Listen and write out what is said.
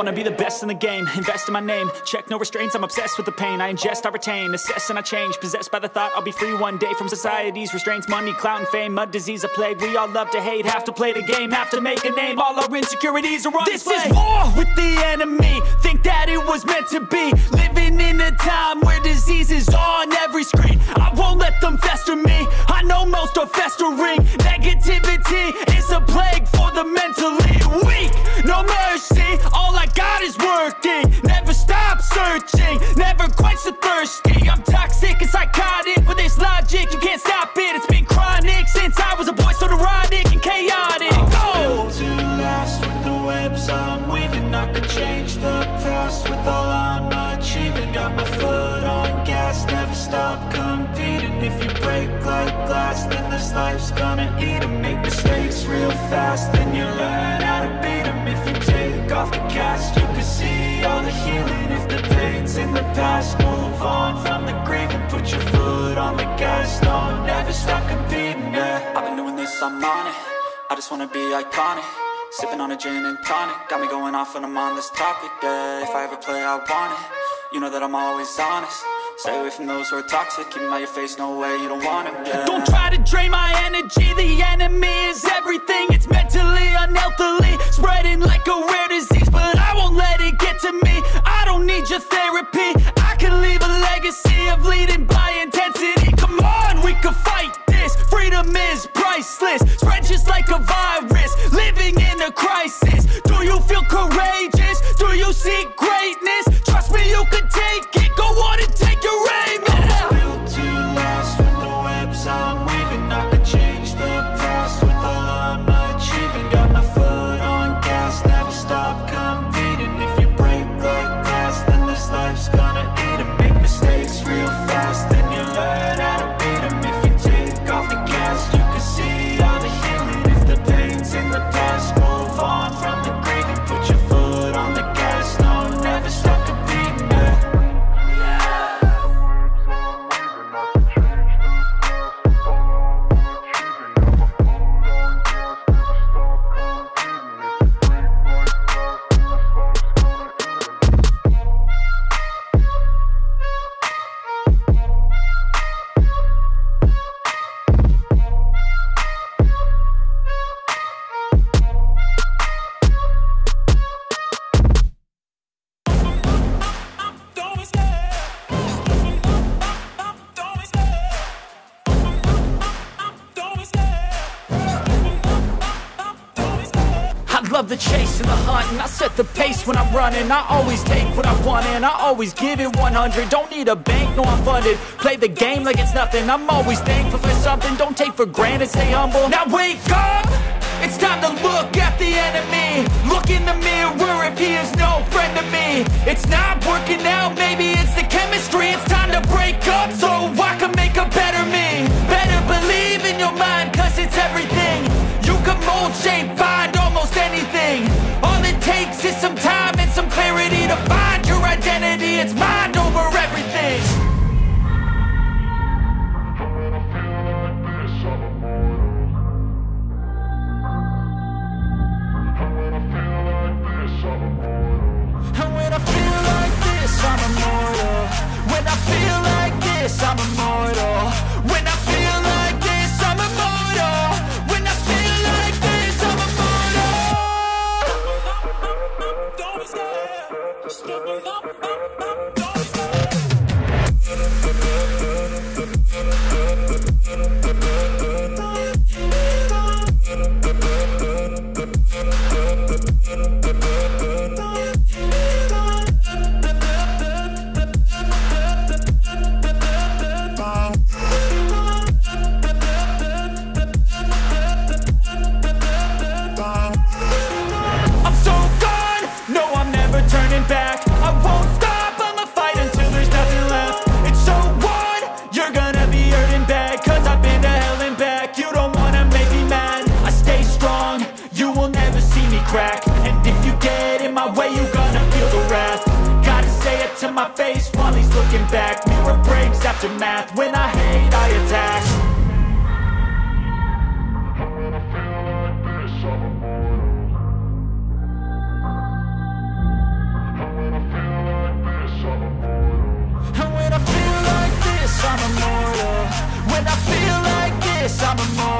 wanna be the best in the game, invest in my name, check no restraints, I'm obsessed with the pain. I ingest, I retain, assess and I change, possessed by the thought I'll be free one day from society's restraints. Money, clout and fame, mud, disease, a plague. We all love to hate, have to play the game, have to make a name. All our insecurities are on display. This is war with the enemy, think that it was meant to be. Living in a time where disease is on every screen. I won't let them fester me, I know most are festering. Negativity is a plague for the mentally weak. No mercy, all I got is working. Never stop searching, never quite so thirsty. I'm toxic and psychotic with this logic, you can't stop it. It's been chronic since I was a boy, so neurotic and chaotic. I'm built to last with the webs I'm weaving. I could change the past with all I'm achieving. Got my foot on gas, never stop competing. If you break like glass, then this life's gonna eat 'em. Make mistakes real fast, then you learn how to beat 'em. If you take off the cast, you can see all the healing. If the pain's in the past, move on from the grave and put your foot on the gas. No, never stop competing, yeah. I've been doing this, I'm on it. I just wanna be iconic. Sipping on a gin and tonic, got me going off when I'm on this topic, yeah. If I ever play, I want it. You know that I'm always honest. Stay away from those who are toxic. Keep them out your face, no way, you don't want them, yeah. Don't try to drain my energy. The enemy is everything. It's mentally, unhealthily, spreading like a rare disease. But I won't let it get to me. I don't need your therapy. I can leave a legacy of leading by intensity. Come on, we can fight this. Freedom is priceless. Spread just like a virus. Living in a crisis. Do you feel courageous? Do you seek greatness? Trust me, you can take it. Go on and take your aim. I'm built to last with the webs I'm weaving. I could change the past with all I'm achieving. Got my foot on gas, never stop competing. If you break like glass, then this life's gonna eat 'em. Make mistakes real fast, then you learn how to beat 'em. If you take off the gas, you can see all the healing. If the pain's in the past, move on from the grave and put your foot on the gas. No, never stop competing, yeah. Love the chase and the hunt, and I set the pace when I'm running. I always take what I want and I always give it 100. Don't need a bank, no I'm funded. Play the game like it's nothing. I'm always thankful for something. Don't take for granted, stay humble. Now wake up! It's time to look at the enemy. Look in the mirror if he is no friend to me. It's not working out, maybe it's the chemistry. It's time to break up so I can make a better me. Better believe in your mind, cause it's everything. You can mold, shape, find almost anything. All it takes is some time and some clarity to find your identity. It's mind over everything. And when I feel like this, I'm immortal. When I feel like this, I'm immortal. When I feel like this, I'm immortal. When I feel like this, I'm immortal. Don't be scared. Just double up. Don't be scared. Back. I won't stop, I'ma fight until there's nothing left. It's so what? You're gonna be hurting bad, cause I've been to hell and back. You don't wanna make me mad, I stay strong. You will never see me crack. And if you get in my way, you're gonna feel the wrath. Gotta say it to my face while he's looking back. Mirror breaks after math. When I hate, I attack. this, I'm immortal.